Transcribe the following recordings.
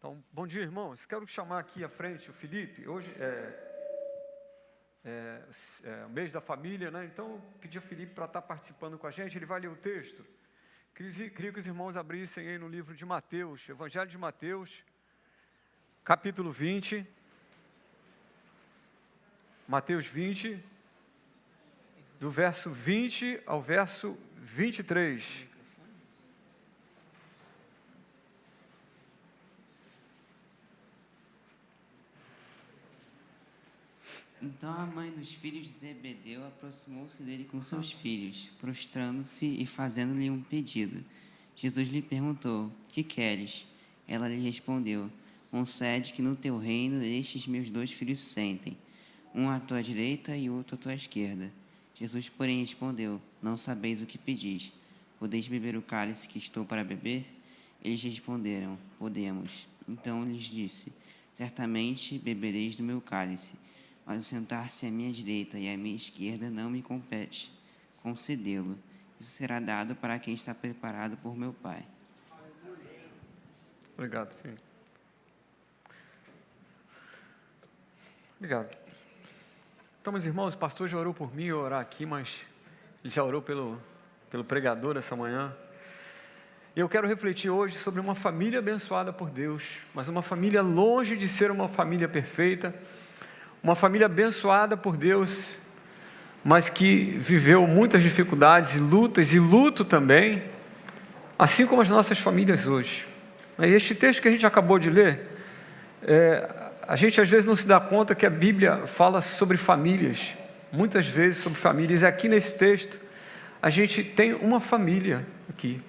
Então, bom dia, irmãos. Quero chamar aqui à frente o Felipe. Hoje é o mês da família, né? Então, pedi ao Felipe para estar participando com a gente. Ele vai ler o texto. Queria que os irmãos abrissem aí no livro de Mateus, Evangelho de Mateus, capítulo 20. Mateus 20, do verso 20 ao verso 23. Então a mãe dos filhos de Zebedeu aproximou-se dele com seus filhos, prostrando-se e fazendo-lhe um pedido. Jesus lhe perguntou: que queres? Ela lhe respondeu: concede que no teu reino estes meus 2 filhos sentem, um à tua direita e outro à tua esquerda. Jesus, porém, respondeu: não sabeis o que pedis. Podeis beber o cálice que estou para beber? Eles responderam: podemos. Então lhes disse: certamente bebereis do meu cálice, mas o sentar-se à minha direita e à minha esquerda não me compete concedê-lo. Isso será dado para quem está preparado por meu Pai. Obrigado, filho. Obrigado. Então, meus irmãos, o pastor já orou por mim, eu orar aqui, mas ele já orou pelo pregador essa manhã. E eu quero refletir hoje sobre uma família abençoada por Deus, mas uma família longe de ser uma família perfeita, uma família abençoada por Deus, mas que viveu muitas dificuldades e lutas, e luto também, assim como as nossas famílias hoje. E este texto que a gente acabou de ler, a gente às vezes não se dá conta que a Bíblia fala sobre famílias, muitas vezes sobre famílias, e aqui nesse texto, a gente tem uma família aqui.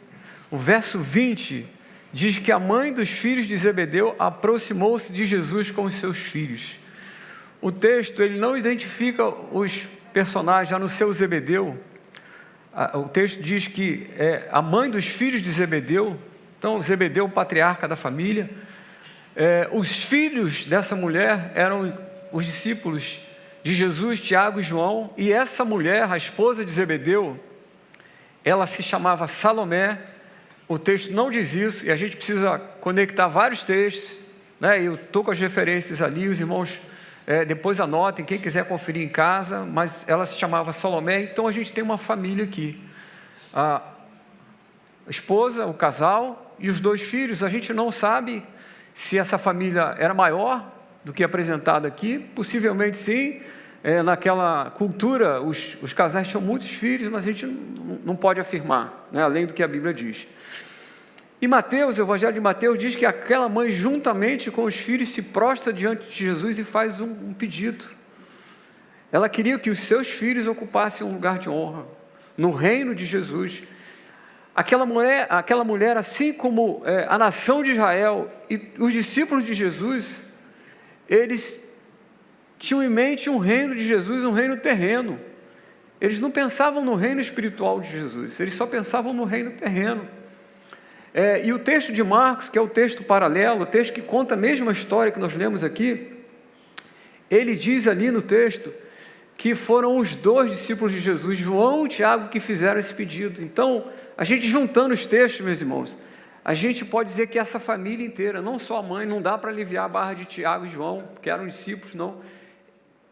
O verso 20 diz que a mãe dos filhos de Zebedeu aproximou-se de Jesus com os seus filhos. O texto, ele não identifica os personagens, a não ser o Zebedeu. O texto diz que é a mãe dos filhos de Zebedeu. Então, Zebedeu, o patriarca da família. Os filhos dessa mulher eram os discípulos de Jesus, Tiago e João. E essa mulher, a esposa de Zebedeu, ela se chamava Salomé. O texto não diz isso, e a gente precisa conectar vários textos, né? Eu estou com as referências ali, os irmãos depois anotem, quem quiser conferir em casa, mas ela se chamava Salomé. Então a gente tem uma família aqui, a esposa, o casal e os 2 filhos. A gente não sabe se essa família era maior do que apresentada aqui, possivelmente sim. Naquela cultura os casais tinham muitos filhos, mas a gente não pode afirmar, né, além do que a Bíblia diz. E Mateus, o Evangelho de Mateus diz que aquela mãe, juntamente com os filhos, se prostra diante de Jesus e faz um pedido. Ela queria que os seus filhos ocupassem um lugar de honra no reino de Jesus. Aquela mulher, assim como a nação de Israel e os discípulos de Jesus, eles tinham em mente um reino de Jesus, um reino terreno. Eles não pensavam no reino espiritual de Jesus, eles só pensavam no reino terreno. E o texto de Marcos, que é o texto paralelo, o texto que conta a mesma história que nós lemos aqui, ele diz ali no texto que foram os 2 discípulos de Jesus, João e Tiago, que fizeram esse pedido. Então, a gente juntando os textos, meus irmãos, a gente pode dizer que essa família inteira, não só a mãe, não dá para aliviar a barra de Tiago e João, que eram discípulos, não.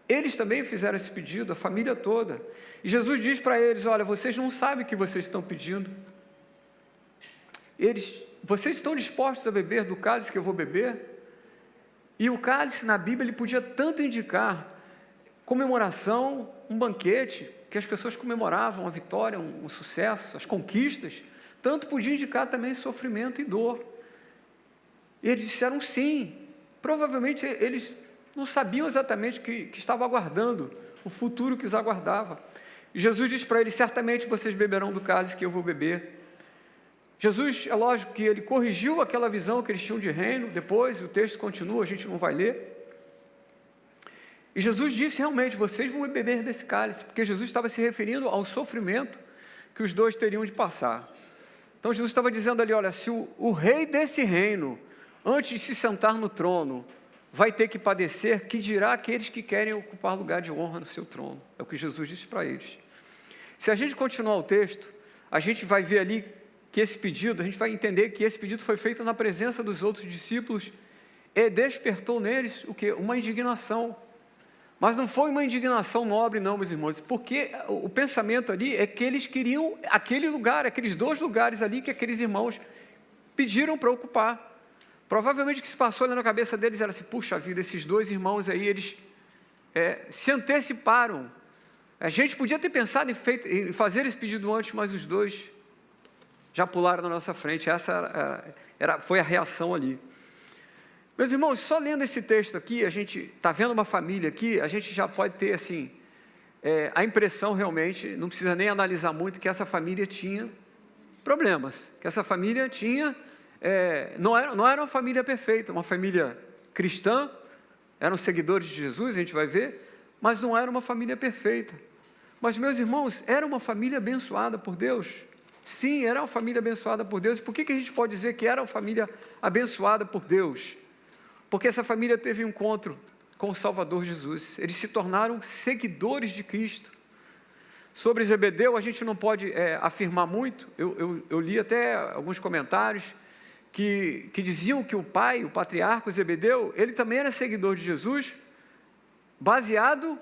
Eles também fizeram esse pedido, a família toda. E Jesus diz para eles: olha, vocês não sabem o que vocês estão pedindo. Vocês estão dispostos a beber do cálice que eu vou beber? E o cálice na Bíblia, ele podia tanto indicar comemoração, um banquete, que as pessoas comemoravam a vitória, um sucesso, as conquistas, tanto podia indicar também sofrimento e dor. E eles disseram sim. Provavelmente eles não sabiam exatamente o que estava aguardando, o futuro que os aguardava. E Jesus diz para eles: certamente vocês beberão do cálice que eu vou beber. Jesus, é lógico que ele corrigiu aquela visão que eles tinham de reino. Depois o texto continua, a gente não vai ler. E Jesus disse: realmente, vocês vão beber desse cálice, porque Jesus estava se referindo ao sofrimento que os 2 teriam de passar. Então Jesus estava dizendo ali: olha, se o rei desse reino, antes de se sentar no trono, vai ter que padecer, que dirá aqueles que querem ocupar lugar de honra no seu trono? É o que Jesus disse para eles. Se a gente continuar o texto, a gente vai ver ali que esse pedido, a gente vai entender que esse pedido foi feito na presença dos outros discípulos e despertou neles o quê? Uma indignação. Mas não foi uma indignação nobre, não, meus irmãos, porque o pensamento ali é que eles queriam aquele lugar, aqueles 2 lugares ali que aqueles irmãos pediram para ocupar. Provavelmente o que se passou ali na cabeça deles era assim: puxa vida, esses 2 irmãos aí, eles se anteciparam. A gente podia ter pensado em fazer esse pedido antes, mas os 2 já pularam na nossa frente. Essa foi a reação ali. Meus irmãos, só lendo esse texto aqui, a gente está vendo uma família aqui, a gente já pode ter assim, a impressão realmente, não precisa nem analisar muito, que essa família tinha problemas, que essa família tinha, não era uma família perfeita, uma família cristã, eram seguidores de Jesus, a gente vai ver, mas não era uma família perfeita. Mas, meus irmãos, era uma família abençoada por Deus. Sim, era uma família abençoada por Deus. Por que a gente pode dizer que era uma família abençoada por Deus? Porque essa família teve um encontro com o Salvador Jesus. Eles se tornaram seguidores de Cristo. Sobre Zebedeu, a gente não pode afirmar muito. Eu li até alguns comentários que diziam que o pai, o patriarca Zebedeu, ele também era seguidor de Jesus, baseado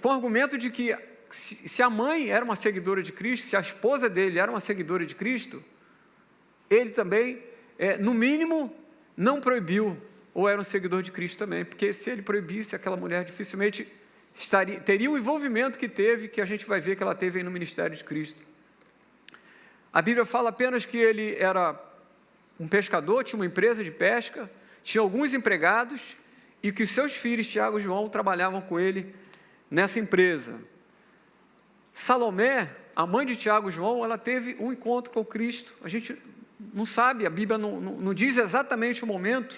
com o argumento de que se a mãe era uma seguidora de Cristo, se a esposa dele era uma seguidora de Cristo, ele também, no mínimo, não proibiu, ou era um seguidor de Cristo também, porque se ele proibisse, aquela mulher dificilmente teria o envolvimento que teve, que a gente vai ver que ela teve aí no ministério de Cristo. A Bíblia fala apenas que ele era um pescador, tinha uma empresa de pesca, tinha alguns empregados, e que os seus filhos, Tiago e João, trabalhavam com ele nessa empresa. Salomé, a mãe de Tiago e João, ela teve um encontro com Cristo. A gente não sabe, a Bíblia não diz exatamente o momento,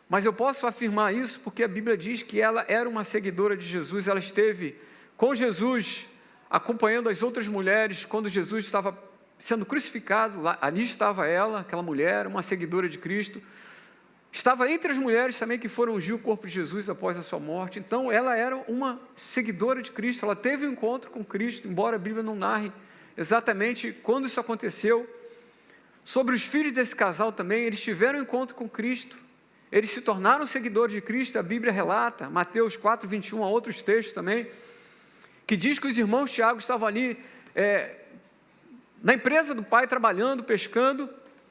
mas eu posso afirmar isso porque a Bíblia diz que ela era uma seguidora de Jesus. Ela esteve com Jesus, acompanhando as outras mulheres, quando Jesus estava sendo crucificado, ali estava ela, aquela mulher, uma seguidora de Cristo. Estava entre as mulheres também que foram ungir o corpo de Jesus após a sua morte. Então, ela era uma seguidora de Cristo, ela teve um encontro com Cristo, embora a Bíblia não narre exatamente quando isso aconteceu. Sobre os filhos desse casal também, eles tiveram um encontro com Cristo, eles se tornaram seguidores de Cristo. A Bíblia relata, Mateus 4, 21, há outros textos também, que diz que os irmãos Tiago estavam ali, na empresa do pai, trabalhando, pescando,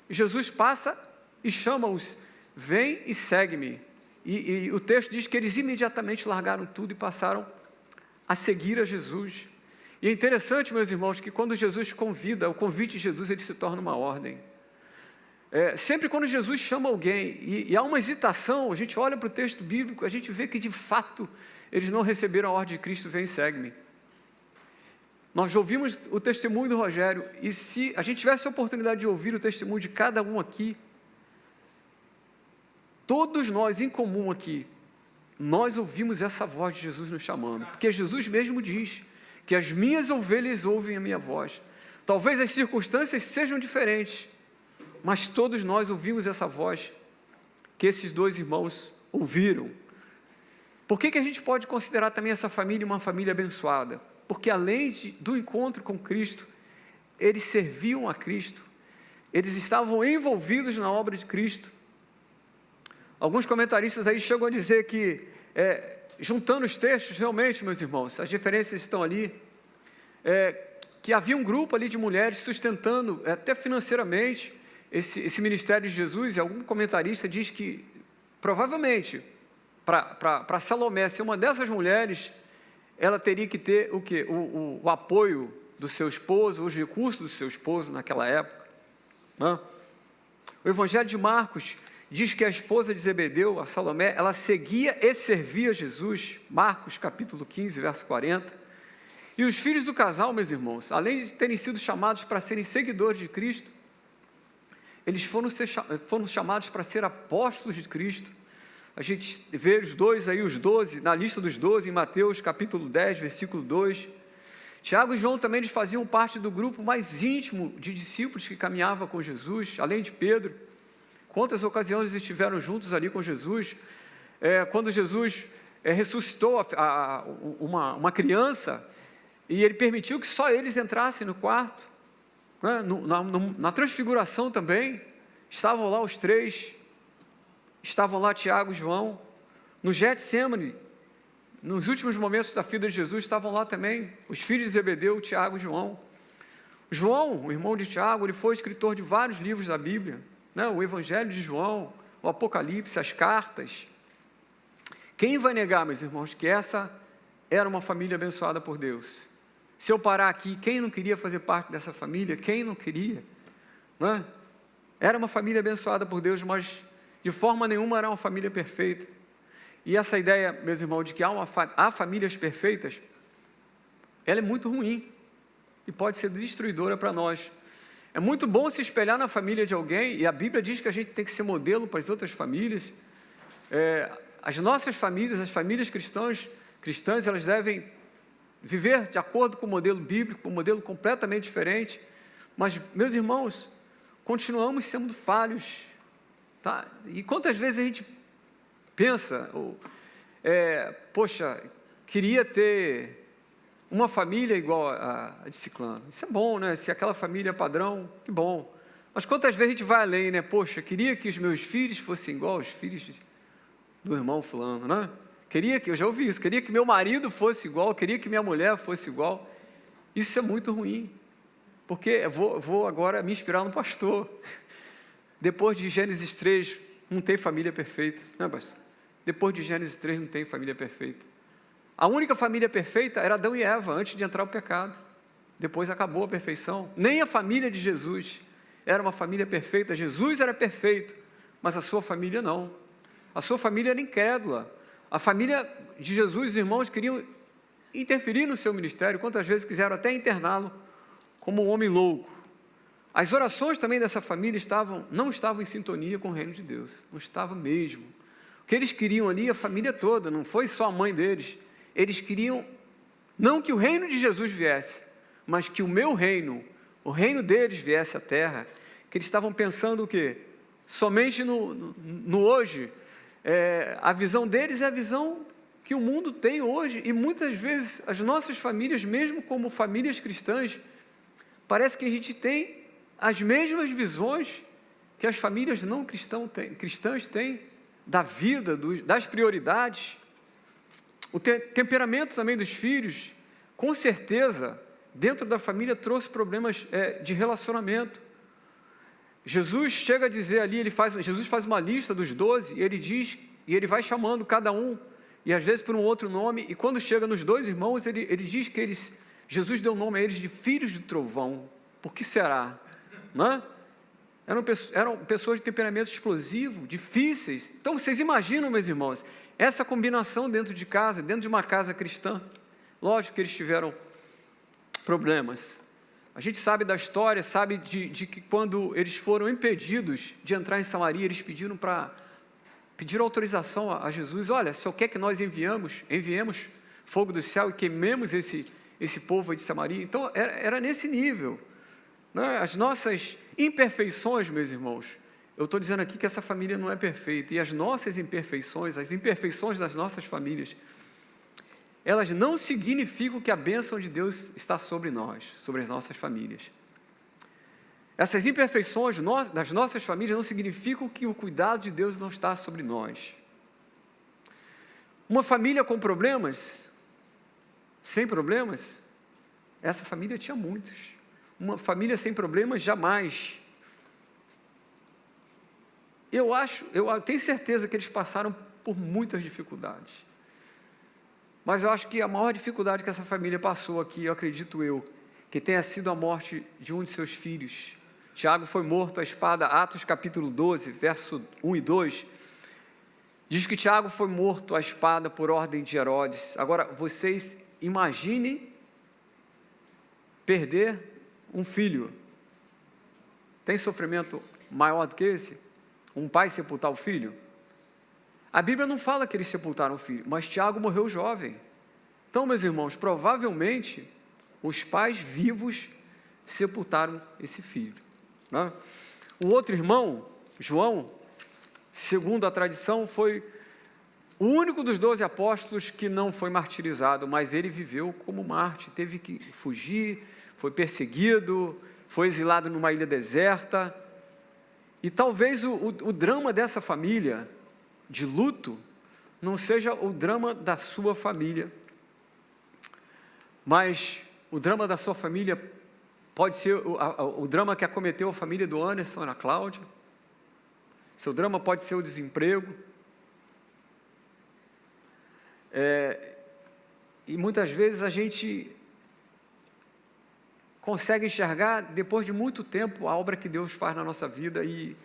e Jesus passa e chama-os: vem e segue-me. E o texto diz que eles imediatamente largaram tudo e passaram a seguir a Jesus. E é interessante, meus irmãos, que quando Jesus convida, o convite de Jesus, ele se torna uma ordem. Sempre quando Jesus chama alguém e há uma hesitação, a gente olha para o texto bíblico, a gente vê que de fato eles não receberam a ordem de Cristo: vem e segue-me. Nós já ouvimos o testemunho do Rogério, e se a gente tivesse a oportunidade de ouvir o testemunho de cada um aqui, todos nós em comum aqui, nós ouvimos essa voz de Jesus nos chamando, porque Jesus mesmo diz que as minhas ovelhas ouvem a minha voz. Talvez as circunstâncias sejam diferentes, mas todos nós ouvimos essa voz que esses 2 irmãos ouviram. Por que a gente pode considerar também essa família uma família abençoada? Porque além do encontro com Cristo, eles serviam a Cristo, eles estavam envolvidos na obra de Cristo. Alguns comentaristas aí chegam a dizer que, juntando os textos, realmente, meus irmãos, as diferenças estão ali, que havia um grupo ali de mulheres sustentando, até financeiramente, esse ministério de Jesus. E algum comentarista diz que, provavelmente, para Salomé ser uma dessas mulheres, ela teria que ter o quê? O apoio do seu esposo, os recursos do seu esposo naquela época, né? O Evangelho de Marcos diz que a esposa de Zebedeu, a Salomé, ela seguia e servia Jesus. Marcos capítulo 15, verso 40. E os filhos do casal, meus irmãos, além de terem sido chamados para serem seguidores de Cristo, eles foram chamados para ser apóstolos de Cristo. A gente vê os 12, na lista dos 12, em Mateus capítulo 10, versículo 2. Tiago e João também, eles faziam parte do grupo mais íntimo de discípulos que caminhava com Jesus, além de Pedro. Quantas ocasiões eles estiveram juntos ali com Jesus? Quando Jesus ressuscitou uma criança, e ele permitiu que só eles entrassem no quarto, né? Na transfiguração também, estavam lá os três, estavam lá Tiago e João, no Getsêmani, nos últimos momentos da vida de Jesus, estavam lá também os filhos de Zebedeu, Tiago e João. João, o irmão de Tiago, ele foi escritor de vários livros da Bíblia, né? O Evangelho de João, o Apocalipse, as cartas. Quem vai negar, meus irmãos, que essa era uma família abençoada por Deus? Se eu parar aqui, quem não queria fazer parte dessa família? Quem não queria? Né? Era uma família abençoada por Deus, mas de forma nenhuma era uma família perfeita. E essa ideia, meus irmãos, de que há famílias perfeitas, ela é muito ruim e pode ser destruidora para nós. É muito bom se espelhar na família de alguém, e a Bíblia diz que a gente tem que ser modelo para as outras famílias. As nossas famílias, as famílias cristãs, elas devem viver de acordo com o modelo bíblico, um modelo completamente diferente. Mas, meus irmãos, continuamos sendo falhos, tá? E quantas vezes a gente pensa, poxa, queria ter uma família igual a de Ciclano. Isso é bom, né? Se aquela família é padrão, que bom. Mas quantas vezes a gente vai além, né? Poxa, queria que os meus filhos fossem igual aos filhos do irmão fulano, né? Eu já ouvi isso, queria que meu marido fosse igual, queria que minha mulher fosse igual. Isso é muito ruim, porque eu vou agora me inspirar no pastor. Depois de Gênesis 3, não tem família perfeita, né, pastor? Depois de Gênesis 3, não tem família perfeita. A única família perfeita era Adão e Eva, antes de entrar o pecado. Depois acabou a perfeição. Nem a família de Jesus era uma família perfeita. Jesus era perfeito, mas a sua família não. A sua família era incrédula. A família de Jesus, os irmãos, queriam interferir no seu ministério, quantas vezes quiseram até interná-lo como um homem louco. As orações também dessa família não estavam em sintonia com o reino de Deus, não estavam mesmo. O que eles queriam ali, a família toda, não foi só a mãe deles, eles queriam não que o reino de Jesus viesse, mas que o meu reino, o reino deles viesse à terra, que eles estavam pensando o quê? Somente no hoje. A visão deles é a visão que o mundo tem hoje, e muitas vezes as nossas famílias, mesmo como famílias cristãs, parece que a gente tem as mesmas visões que as famílias não cristãs têm da vida, das prioridades. O temperamento também dos filhos, com certeza, dentro da família trouxe problemas de relacionamento. Jesus chega a dizer ali, Jesus faz uma lista dos 12, e ele diz, e ele vai chamando cada um, e às vezes por um outro nome, e quando chega nos 2 irmãos, ele diz que Jesus deu nome a eles de filhos de trovão. Por que será? Não? Eram pessoas de temperamento explosivo, difíceis. Então vocês imaginam, meus irmãos, essa combinação dentro de casa, dentro de uma casa cristã. Lógico que eles tiveram problemas. A gente sabe da história, sabe de que quando eles foram impedidos de entrar em Samaria, eles pediram autorização a Jesus. Olha, se o quer que nós enviemos fogo do céu e queimemos esse povo aí de Samaria. Então, era nesse nível. Né? As nossas imperfeições, meus irmãos, eu estou dizendo aqui que essa família não é perfeita, e as nossas imperfeições, as imperfeições das nossas famílias, elas não significam que a bênção de Deus está sobre nós, sobre as nossas famílias. Essas imperfeições das nossas famílias não significam que o cuidado de Deus não está sobre nós. Uma família com problemas, sem problemas, essa família tinha muitos. Uma família sem problemas, jamais. Eu tenho certeza que eles passaram por muitas dificuldades. Mas eu acho que a maior dificuldade que essa família passou aqui, eu acredito que tenha sido a morte de um de seus filhos. Tiago foi morto à espada, Atos capítulo 12, verso 1 e 2, diz que Tiago foi morto à espada por ordem de Herodes. Agora, vocês imaginem perder um filho. Tem sofrimento maior do que esse? Um pai sepultar o filho? A Bíblia não fala que eles sepultaram o filho, mas Tiago morreu jovem. Então, meus irmãos, provavelmente os pais vivos sepultaram esse filho. Né? O outro irmão, João, segundo a tradição, foi o único dos 12 apóstolos que não foi martirizado, mas ele viveu como mártir, teve que fugir, foi perseguido, foi exilado numa ilha deserta. E talvez o drama dessa família, de luto, não seja o drama da sua família, mas o drama da sua família pode ser o drama que acometeu a família do Anderson, Ana Cláudia. Seu drama pode ser o desemprego. E muitas vezes a gente consegue enxergar, depois de muito tempo, a obra que Deus faz na nossa vida. E,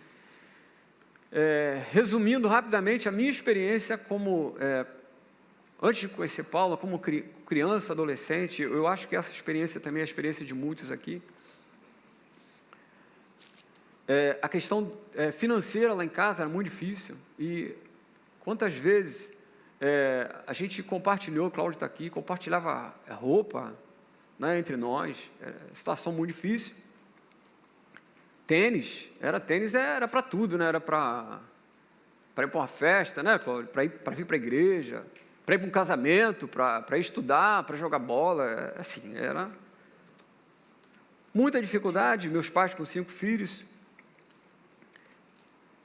resumindo rapidamente a minha experiência como, antes de conhecer Paula, como criança, adolescente, eu acho que essa experiência também é a experiência de muitos aqui. A questão financeira lá em casa era muito difícil, e quantas vezes a gente compartilhou, Cláudio está aqui, compartilhava roupa, né, entre nós, situação muito difícil. Tênis era para tudo, né? Era para ir para uma festa, né, Cláudio? Para vir para a igreja, para ir para um casamento, para estudar, para jogar bola, assim, era muita dificuldade. Meus pais com 5 filhos.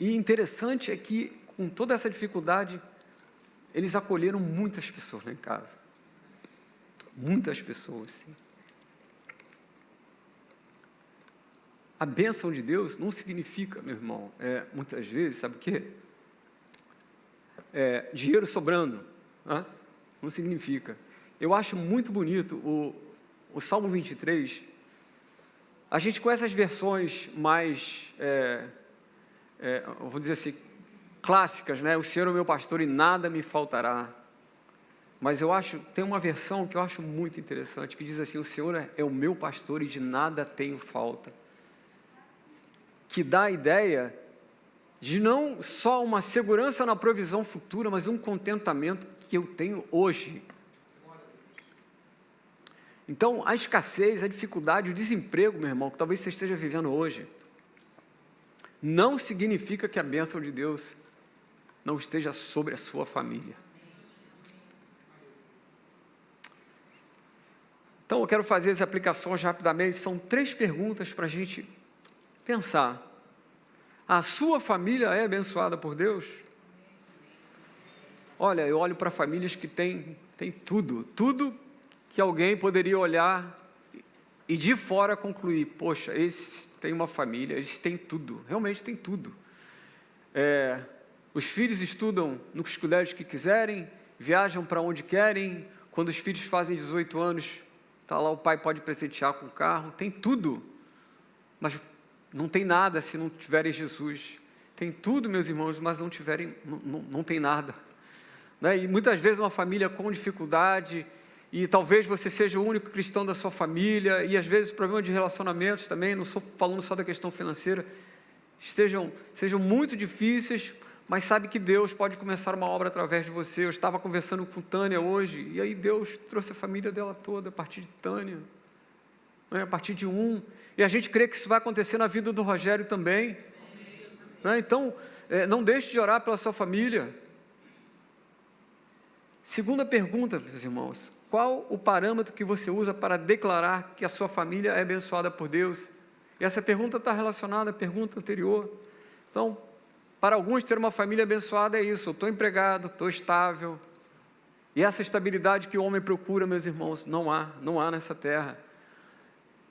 E interessante é que, com toda essa dificuldade, eles acolheram muitas pessoas lá em casa. Muitas pessoas, sim. A bênção de Deus não significa, meu irmão, muitas vezes, sabe o quê? Dinheiro sobrando, né? Não significa. Eu acho muito bonito o Salmo 23. A gente conhece as versões mais, vou dizer assim, clássicas, né? O Senhor é o meu pastor e nada me faltará. Mas tem uma versão que eu acho muito interessante, que diz assim: o Senhor é o meu pastor e de nada tenho falta. Que dá a ideia de não só uma segurança na provisão futura, mas um contentamento que eu tenho hoje. Então, a escassez, a dificuldade, o desemprego, meu irmão, que talvez você esteja vivendo hoje, não significa que a bênção de Deus não esteja sobre a sua família. Então, eu quero fazer as aplicações rapidamente. São 3 perguntas para a gente pensar. A sua família é abençoada por Deus? Olha, eu olho para famílias que têm tudo que alguém poderia olhar e de fora concluir: poxa, esse tem uma família, eles têm tudo, realmente têm tudo. Os filhos estudam nos colégios que quiserem, viajam para onde querem. Quando os filhos fazem 18 anos, está lá, o pai pode presentear com o carro, tem tudo, mas não tem nada se não tiverem Jesus. Tem tudo, meus irmãos, mas não tem nada, né? E muitas vezes uma família com dificuldade, e talvez você seja o único cristão da sua família, e às vezes problemas de relacionamentos também, não estou falando só da questão financeira, sejam muito difíceis, mas sabe que Deus pode começar uma obra através de você. Eu estava conversando com Tânia hoje, e aí Deus trouxe a família dela toda, a partir de Tânia, né, a partir de e a gente crê que isso vai acontecer na vida do Rogério também, né? Então, não deixe de orar pela sua família. Segunda pergunta, meus irmãos: qual o parâmetro que você usa para declarar que a sua família é abençoada por Deus? E essa pergunta está relacionada à pergunta anterior. Então, para alguns, ter uma família abençoada é isso: eu estou empregado, estou estável. E essa estabilidade que o homem procura, meus irmãos, não há nessa terra.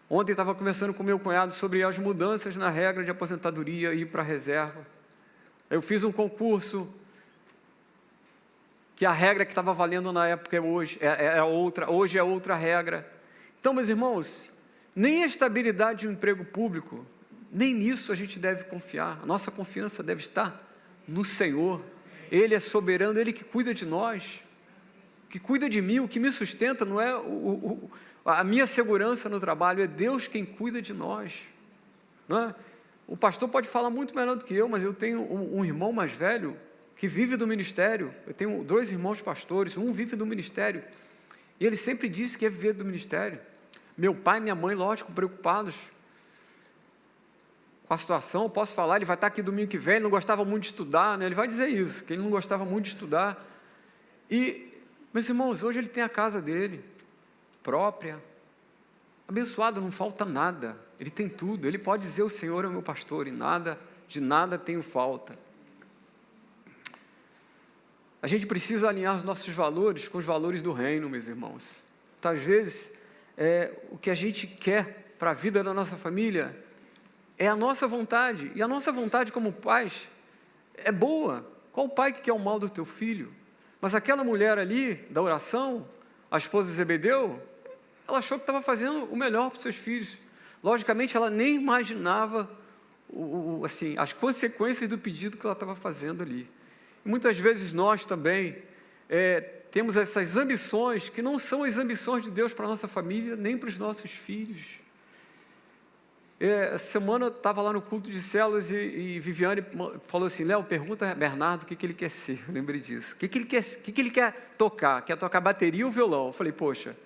Ontem estava conversando com meu cunhado sobre as mudanças na regra de aposentadoria e ir para a reserva. Eu fiz um concurso que a regra que estava valendo na época hoje é outra regra. Então, meus irmãos, nem a estabilidade de um emprego público, nem nisso a gente deve confiar. A nossa confiança deve estar no Senhor. Ele é soberano, Ele que cuida de nós, que cuida de mim. O que me sustenta não é a minha segurança no trabalho, é Deus quem cuida de nós, não é? O pastor pode falar muito melhor do que eu, mas eu tenho um irmão mais velho que vive do ministério. Eu tenho 2 irmãos pastores, um vive do ministério, e ele sempre disse que ia viver do ministério. Meu pai e minha mãe, lógico, preocupados com a situação. Eu posso falar, ele vai estar aqui domingo que vem, ele não gostava muito de estudar, né? Ele vai dizer isso, que ele não gostava muito de estudar. E, meus irmãos, hoje ele tem a casa dele, própria, abençoado, não falta nada, ele tem tudo. Ele pode dizer: o Senhor é o meu pastor e nada de nada tenho falta. A gente precisa alinhar os nossos valores com os valores do reino, meus irmãos. Então, às vezes, o que a gente quer para a vida da nossa família é a nossa vontade, e a nossa vontade como pais é boa. Qual pai que quer o mal do teu filho? Mas aquela mulher ali, da oração, a esposa de Zebedeu, ela achou que estava fazendo o melhor para os seus filhos. Logicamente, ela nem imaginava assim, as consequências do pedido que ela estava fazendo ali. E muitas vezes nós também temos essas ambições que não são as ambições de Deus para a nossa família, nem para os nossos filhos. Essa semana eu estava lá no culto de células e Viviane falou assim: Léo, pergunta a Bernardo o que ele quer ser. Eu lembrei disso. O que ele quer tocar? Quer tocar bateria ou violão? Eu falei, poxa,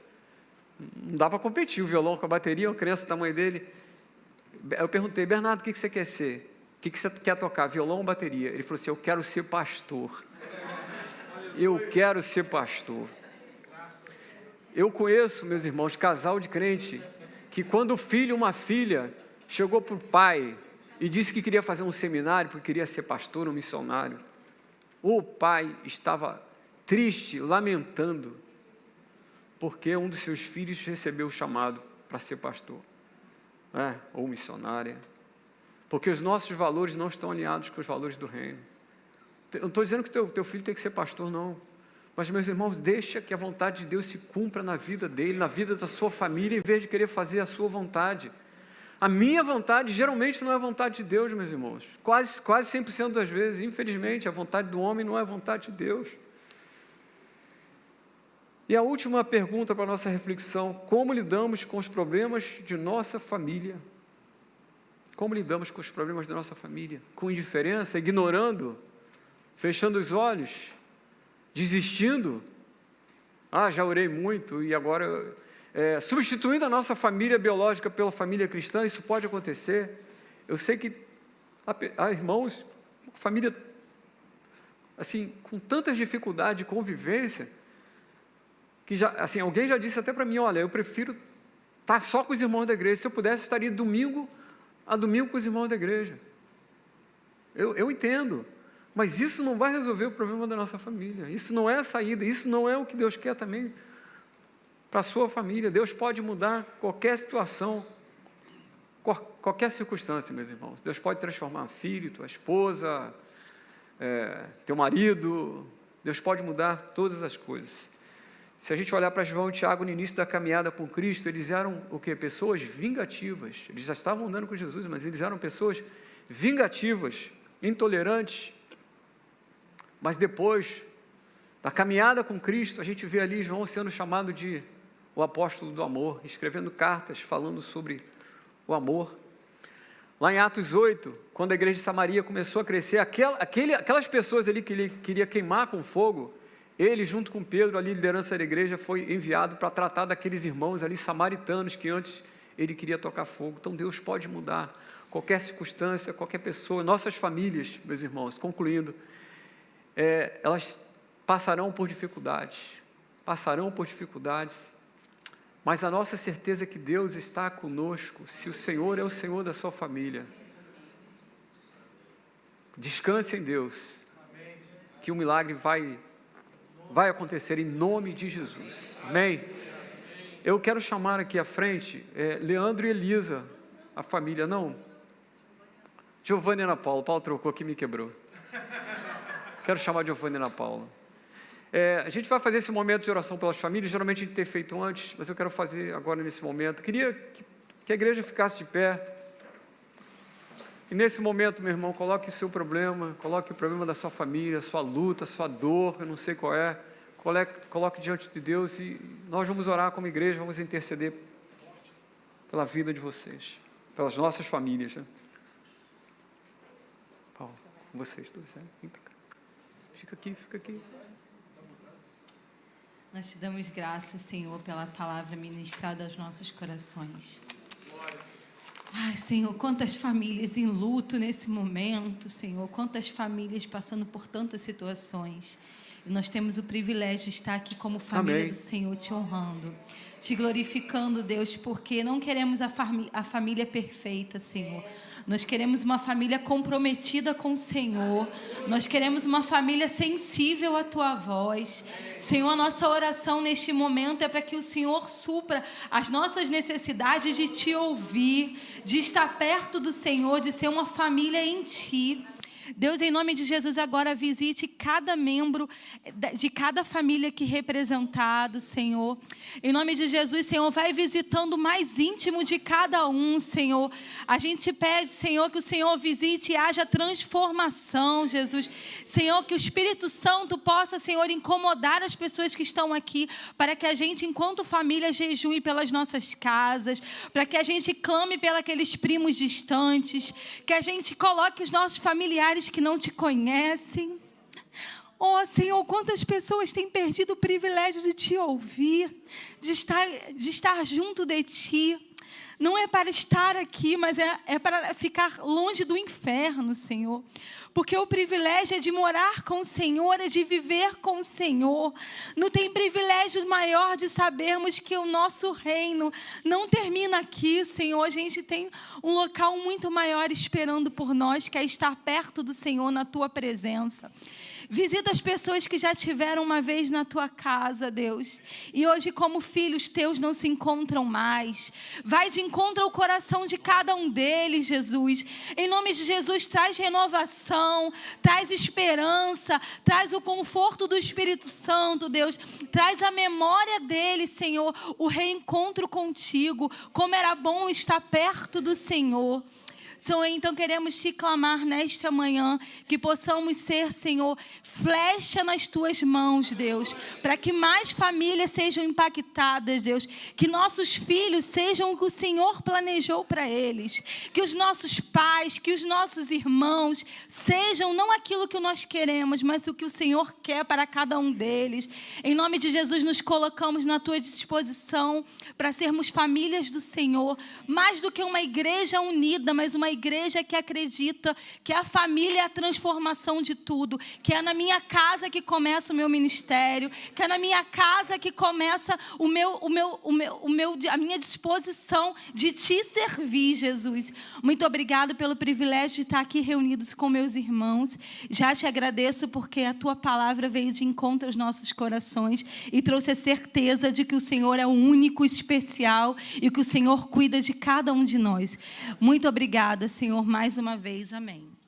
não dá para competir o violão com a bateria, uma criança do tamanho dele. Eu perguntei, Bernardo, o que você quer ser? O que você quer tocar, violão ou bateria? Ele falou assim, eu quero ser pastor. Eu quero ser pastor. Eu conheço, meus irmãos, casal de crente, que quando o filho, uma filha, chegou para o pai e disse que queria fazer um seminário, porque queria ser pastor ou missionário, o pai estava triste, lamentando, porque um dos seus filhos recebeu o chamado para ser pastor, ou missionária, porque os nossos valores não estão alinhados com os valores do reino. Eu não estou dizendo que teu filho tem que ser pastor, não. Mas, meus irmãos, deixa que a vontade de Deus se cumpra na vida dele, na vida da sua família, em vez de querer fazer a sua vontade. A minha vontade, geralmente, não é a vontade de Deus, meus irmãos. Quase 100% das vezes, infelizmente, a vontade do homem não é a vontade de Deus. E a última pergunta para a nossa reflexão: como lidamos com os problemas de nossa família? Como lidamos com os problemas da nossa família? Com indiferença, ignorando, fechando os olhos, desistindo? Já orei muito e agora, substituindo a nossa família biológica pela família cristã, isso pode acontecer. Eu sei que há irmãos, família, assim, com tantas dificuldades de convivência, que já, assim, alguém já disse até para mim, olha, eu prefiro estar só com os irmãos da igreja, se eu pudesse, eu estaria domingo a domingo com os irmãos da igreja. Eu entendo, mas isso não vai resolver o problema da nossa família, isso não é a saída, isso não é o que Deus quer também para a sua família. Deus pode mudar qualquer situação, qualquer circunstância, meus irmãos. Deus pode transformar filho, tua esposa, teu marido. Deus pode mudar todas as coisas. Se a gente olhar para João e Tiago no início da caminhada com Cristo, eles eram o quê? Pessoas vingativas. Eles já estavam andando com Jesus, mas eles eram pessoas vingativas, intolerantes. Mas depois da caminhada com Cristo, a gente vê ali João sendo chamado de o apóstolo do amor, escrevendo cartas falando sobre o amor. Lá em Atos 8, quando a igreja de Samaria começou a crescer, aquelas pessoas ali que ele queria queimar com fogo, ele, junto com Pedro, ali, liderança da igreja, foi enviado para tratar daqueles irmãos ali samaritanos que antes ele queria tocar fogo. Então Deus pode mudar qualquer circunstância, qualquer pessoa. Nossas famílias, meus irmãos, concluindo, elas passarão por dificuldades, mas a nossa certeza é que Deus está conosco. Se o Senhor é o Senhor da sua família, descanse em Deus, que o milagre vai acontecer em nome de Jesus, amém? Eu quero chamar aqui à frente, Leandro e Elisa, a família, não, Giovanni e Ana Paula. Paulo trocou aqui, me quebrou. Quero chamar Giovanni e Ana Paula. A gente vai fazer esse momento de oração pelas famílias, geralmente a gente tem feito antes, mas eu quero fazer agora nesse momento. Queria que a igreja ficasse de pé, e nesse momento, meu irmão, coloque o seu problema, coloque o problema da sua família, sua luta, sua dor, eu não sei qual é, coloque diante de Deus, e nós vamos orar como igreja, vamos interceder pela vida de vocês, pelas nossas famílias, né? Paulo, vocês dois, vem para cá, fica aqui. Nós te damos graças, Senhor, pela palavra ministrada aos nossos corações. Ai, Senhor, quantas famílias em luto nesse momento, Senhor, quantas famílias passando por tantas situações. E nós temos o privilégio de estar aqui como família do Senhor, te honrando, te glorificando, Deus, porque não queremos a família perfeita, Senhor. Nós queremos uma família comprometida com o Senhor. Nós queremos uma família sensível à Tua voz. Senhor, a nossa oração neste momento é para que o Senhor supra as nossas necessidades de Te ouvir, de estar perto do Senhor, de ser uma família em Ti. Deus, em nome de Jesus, agora visite cada membro de cada família aqui representado, Senhor. Em nome de Jesus, Senhor, vai visitando o mais íntimo de cada um, Senhor. A gente pede, Senhor, que o Senhor visite e haja transformação, Jesus. Senhor, que o Espírito Santo possa, Senhor, incomodar as pessoas que estão aqui, para que a gente, enquanto família, jejue pelas nossas casas, para que a gente clame pelos aqueles primos distantes, que a gente coloque os nossos familiares que não Te conhecem. Oh, Senhor, quantas pessoas têm perdido o privilégio de Te ouvir, de estar junto de Ti. Não é para estar aqui, mas é para ficar longe do inferno, Senhor. Porque o privilégio é de morar com o Senhor, é de viver com o Senhor. Não tem privilégio maior de sabermos que o nosso reino não termina aqui, Senhor. A gente tem um local muito maior esperando por nós, que é estar perto do Senhor na Tua presença. Visita as pessoas que já tiveram uma vez na Tua casa, Deus. E hoje, como filhos Teus, não se encontram mais. Vai de encontro ao coração de cada um deles, Jesus. Em nome de Jesus, traz renovação, traz esperança, traz o conforto do Espírito Santo, Deus. Traz a memória deles, Senhor, o reencontro contigo. Como era bom estar perto do Senhor. Senhor, então queremos Te clamar nesta manhã, que possamos ser, Senhor, flecha nas Tuas mãos, Deus, para que mais famílias sejam impactadas, Deus, que nossos filhos sejam o que o Senhor planejou para eles, que os nossos pais, que os nossos irmãos sejam não aquilo que nós queremos, mas o que o Senhor quer para cada um deles. Em nome de Jesus, nos colocamos na Tua disposição para sermos famílias do Senhor, mais do que uma igreja unida, mas uma igreja que acredita que a família é a transformação de tudo, que é na minha casa que começa o meu ministério, que é na minha casa que começa a minha disposição de Te servir, Jesus. Muito obrigado pelo privilégio de estar aqui reunidos com meus irmãos. Já Te agradeço porque a Tua palavra veio de encontro aos nossos corações e trouxe a certeza de que o Senhor é o único, especial e que o Senhor cuida de cada um de nós. Muito obrigada, Senhor, mais uma vez. Amém.